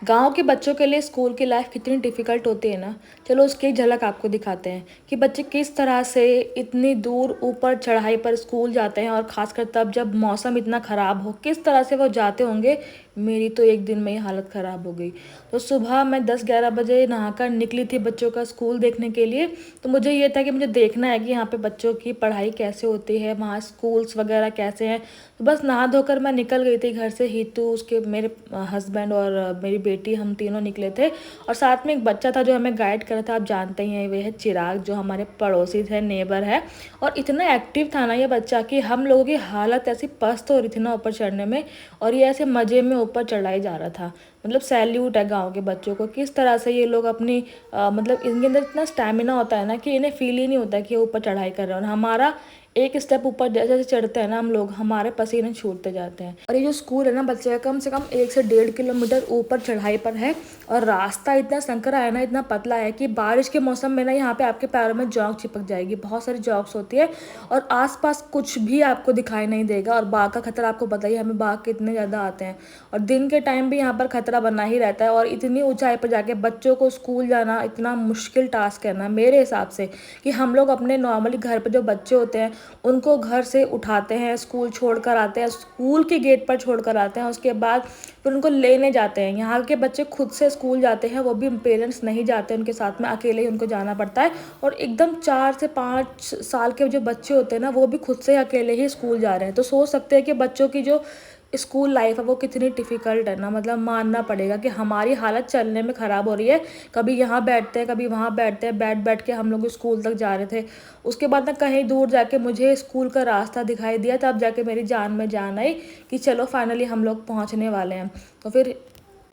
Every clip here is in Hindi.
गाँव के बच्चों के लिए स्कूल की लाइफ कितनी डिफ़िकल्ट होती है ना, चलो उसकी एक झलक आपको दिखाते हैं कि बच्चे किस तरह से इतनी दूर ऊपर चढ़ाई पर स्कूल जाते हैं और ख़ासकर तब जब मौसम इतना ख़राब हो, किस तरह से वो जाते होंगे। मेरी तो एक दिन में ही हालत ख़राब हो गई। तो सुबह मैं 10-11 बजे नहाकर निकली थी बच्चों का स्कूल देखने के लिए। तो मुझे ये था कि मुझे देखना है कि यहाँ पे बच्चों की पढ़ाई कैसे होती है, वहाँ स्कूल्स वगैरह कैसे हैं। तो बस नहा धोकर मैं निकल गई थी घर से। हितू, उसके मेरे हस्बैंड और मेरी बेटी, हम तीनों निकले थे। और साथ में एक बच्चा था जो हमें गाइड कर रहा था। आप जानते ही हैं, वे है चिराग, जो हमारे पड़ोसी थे, नेबर है। और इतना एक्टिव था ना ये बच्चा कि हम लोगों की हालत ऐसी पस्त हो रही थी ना ऊपर चढ़ने में। और ये ऐसे मज़े में ऊपर चढ़ाई जा रहा था। मतलब सैल्यूट है गाँव के बच्चों को, किस तरह से ये लोग अपनी मतलब इनके अंदर इतना स्टैमिना होता है ना कि इन्हें फील ही नहीं होता कि ये ऊपर चढ़ाई कर रहे हैं। और हमारा एक स्टेप ऊपर जैसे जैसे चढ़ते हैं ना हम लोग, हमारे पसीने छूटते जाते हैं। और ये जो स्कूल है ना बच्चे का, कम से कम 1 से 1.5 किलोमीटर ऊपर चढ़ाई पर है। और रास्ता इतना संकरा है ना, इतना पतला है कि बारिश के मौसम में ना यहाँ पे आपके पैरों में जॉग चिपक जाएगी। बहुत सारी जॉग्स होती है और आसपास कुछ भी आपको दिखाई नहीं देगा। और बाघ का खतरा आपको पता ही है, हमें बाघ कितने ज़्यादा आते हैं। और दिन के टाइम भी यहाँ पर खतरा बना ही रहता है। और इतनी ऊंचाई पर जाके बच्चों को स्कूल जाना इतना मुश्किल टास्क है ना मेरे हिसाब से, कि हम लोग अपने नॉर्मली घर पर जो बच्चे होते हैं उनको घर से उठाते हैं, स्कूल छोड़ कर आते हैं, स्कूल के गेट पर छोड़ कर आते हैं, उसके बाद फिर उनको लेने जाते हैं। यहाँ के बच्चे खुद से स्कूल जाते हैं, वो भी पेरेंट्स नहीं जाते उनके साथ में, अकेले ही उनको जाना पड़ता है। और एकदम 4 से 5 साल के जो बच्चे होते हैं ना, वो भी खुद से अकेले ही स्कूल जा रहे हैं। तो सोच सकते हैं कि बच्चों की जो स्कूल लाइफ है वो कितनी डिफ़िकल्ट है ना। मतलब मानना पड़ेगा कि हमारी हालत चलने में ख़राब हो रही है। कभी यहाँ बैठते हैं, कभी वहाँ बैठते हैं, बैठ बैठ के हम लोग स्कूल तक जा रहे थे। उसके बाद ना कहीं दूर जाके मुझे स्कूल का रास्ता दिखाई दिया, तब जाके मेरी जान में जान आई कि चलो फाइनली हम लोग पहुँचने वाले हैं। तो फिर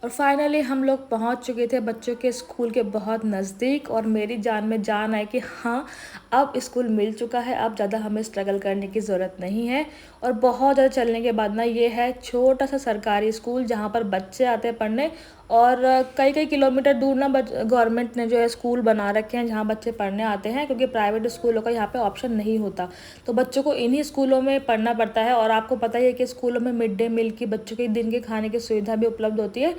और फाइनली हम लोग पहुंच चुके थे बच्चों के स्कूल के बहुत नज़दीक। और मेरी जान में जान आई कि हाँ, अब स्कूल मिल चुका है, अब ज़्यादा हमें स्ट्रगल करने की ज़रूरत नहीं है। और बहुत ज़्यादा चलने के बाद ना ये है छोटा सा सरकारी स्कूल जहाँ पर बच्चे आते हैं पढ़ने। और कई कई किलोमीटर दूर ना गवर्नमेंट ने जो है स्कूल बना रखे हैं जहाँ बच्चे पढ़ने आते हैं, क्योंकि प्राइवेट स्कूलों का यहाँ पे ऑप्शन नहीं होता। तो बच्चों को इन्हीं स्कूलों में पढ़ना पड़ता है। और आपको पता ही है कि स्कूलों में मिड डे मील की, बच्चों के दिन के खाने की सुविधा भी उपलब्ध होती है।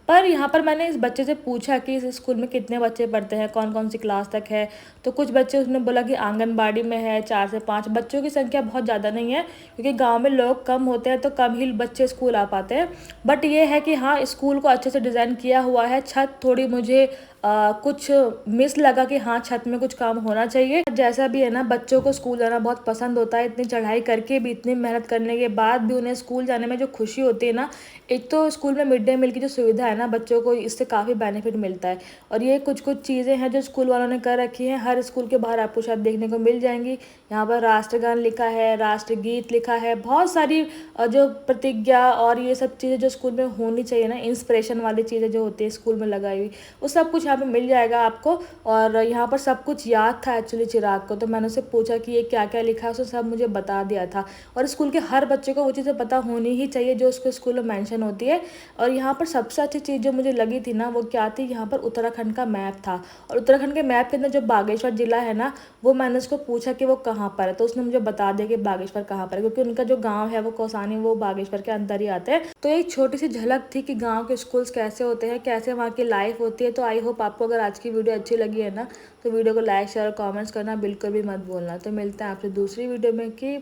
पर यहाँ पर मैंने इस बच्चे से पूछा कि इस स्कूल में कितने बच्चे पढ़ते हैं, कौन कौन सी क्लास तक है। तो कुछ बच्चे, उसने बोला कि आंगनबाड़ी में है 4 से 5। बच्चों की संख्या बहुत ज़्यादा नहीं है, क्योंकि गांव में लोग कम होते हैं तो कम ही बच्चे स्कूल आ पाते हैं। बट ये है कि हाँ, स्कूल को अच्छे से डिज़ाइन किया हुआ है। छत थोड़ी मुझे कुछ मिस लगा कि हाँ, छत में कुछ काम होना चाहिए। जैसा भी है ना, बच्चों को स्कूल जाना बहुत पसंद होता है। इतनी चढ़ाई करके भी, इतनी मेहनत करने के बाद भी उन्हें स्कूल जाने में जो खुशी होती है ना, एक तो स्कूल में मिड डे मील की जो सुविधा है ना, बच्चों को इससे काफ़ी बेनिफिट मिलता है। और ये कुछ कुछ चीज़ें हैं जो स्कूल वालों ने कर रखी हैं। हर स्कूल के बाहर आपको शायद देखने को मिल जाएंगी। यहाँ पर राष्ट्रगान लिखा है, राष्ट्रगीत लिखा है, बहुत सारी जो प्रतिज्ञा और ये सब चीज़ें जो स्कूल में होनी चाहिए ना, इंस्पिरेशन वाली चीज़ें जो होती है स्कूल में लगाई हुई, वो सब कुछ यहाँ पे मिल जाएगा आपको। और यहाँ पर सब कुछ याद था एक्चुअली चिराग को। तो मैंने उससे पूछा कि ये क्या क्या लिखा है, उसने सब मुझे बता दिया था। और स्कूल के हर बच्चे को वो चीज़ें पता होनी ही चाहिए जो उसके स्कूल में मेंशन होती है। और यहाँ पर सबसे अच्छी चीज़ जो मुझे लगी थी ना, वो क्या थी, यहाँ पर उत्तराखंड का मैप था। और उत्तराखंड के मैप के अंदर जो बागेश्वर जिला है ना, वो मैंने उसको पूछा कि वो कहाँ पर है। तो उसने मुझे बता दिया कि बागेश्वर कहाँ पर है, क्योंकि उनका जो गाँव है वो कौसानी, वो बागेश्वर के अंदर ही आते हैं। तो एक छोटी सी झलक थी कि गाँव के स्कूल्स कैसे होते हैं, कैसे वहाँ की लाइफ होती है। तो आई होप आपको अगर आज की वीडियो अच्छी लगी है ना, तो वीडियो को लाइक शेयर और कमेंट्स करना बिल्कुल भी मत भूलना। तो मिलते हैं आपसे दूसरी वीडियो में। कि